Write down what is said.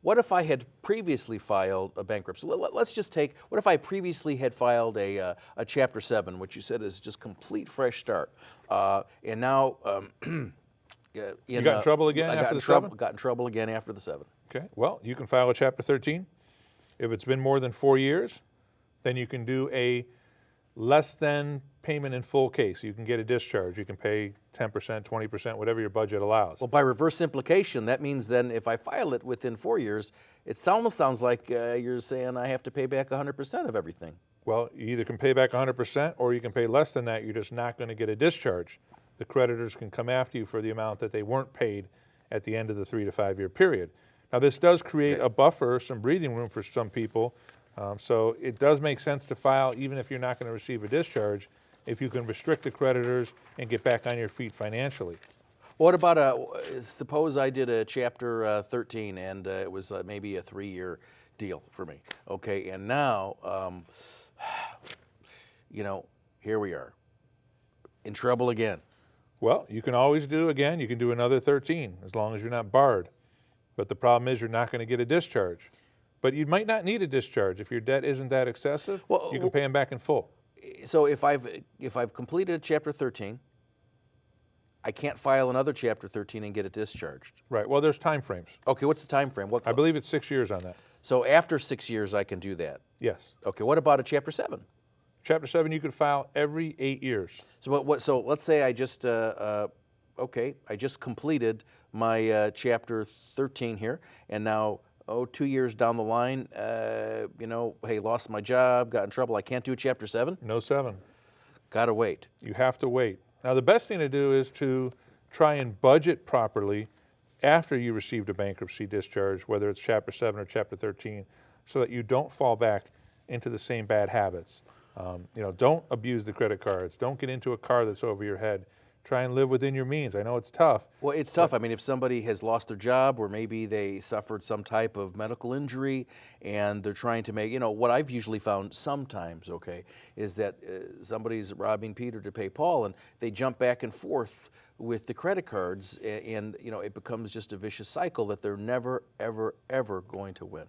what if I had previously filed a bankruptcy? Let's just take, what if I previously had filed a Chapter 7, which you said is just complete fresh start, and now You got in trouble again after the 7? got in trouble again after the 7. Okay, well, you can file a Chapter 13. If it's been more than 4 years, then you can do a less than payment in full case. You can get a discharge. You can pay 10%, 20%, whatever your budget allows. Well, by reverse implication, that means then if I file it within 4 years, it almost sounds like you're saying I have to pay back 100% of everything. Well, you either can pay back 100% or you can pay less than that. You're just not going to get a discharge. The creditors can come after you for the amount that they weren't paid at the end of the 3 to 5 year period. Now, this does create a buffer, some breathing room for some people. So it does make sense to file even if you're not going to receive a discharge, if you can restrict the creditors and get back on your feet financially. What about suppose I did a Chapter 13 and it was maybe a 3-year deal for me, okay, and now, here we are, in trouble again. Well, you can always do, again, you can do another 13 as long as you're not barred. But the problem is you're not going to get a discharge. But you might not need a discharge. If your debt isn't that excessive, you can pay them back in full. So if I've completed a Chapter 13, I can't file another Chapter 13 and get it discharged. Right. Well, there's time frames. Okay, what's the time frame? I believe it's 6 years on that. So after 6 years, I can do that? Yes. Okay, what about a Chapter 7? Chapter 7 you could file every 8 years. So so let's say I just, I just completed my Chapter 13 here, and now, 2 years down the line, hey, lost my job, got in trouble, I can't do a Chapter 7? No 7. Gotta wait. You have to wait. Now, the best thing to do is to try and budget properly after you received a bankruptcy discharge, whether it's Chapter 7 or Chapter 13, so that you don't fall back into the same bad habits. Don't abuse the credit cards. Don't get into a car that's over your head. Try and live within your means. I know it's tough. Well, it's tough. I mean, if somebody has lost their job or maybe they suffered some type of medical injury and they're trying to make, what I've usually found sometimes, is that somebody's robbing Peter to pay Paul and they jump back and forth with the credit cards and it becomes just a vicious cycle that they're never, ever, ever going to win.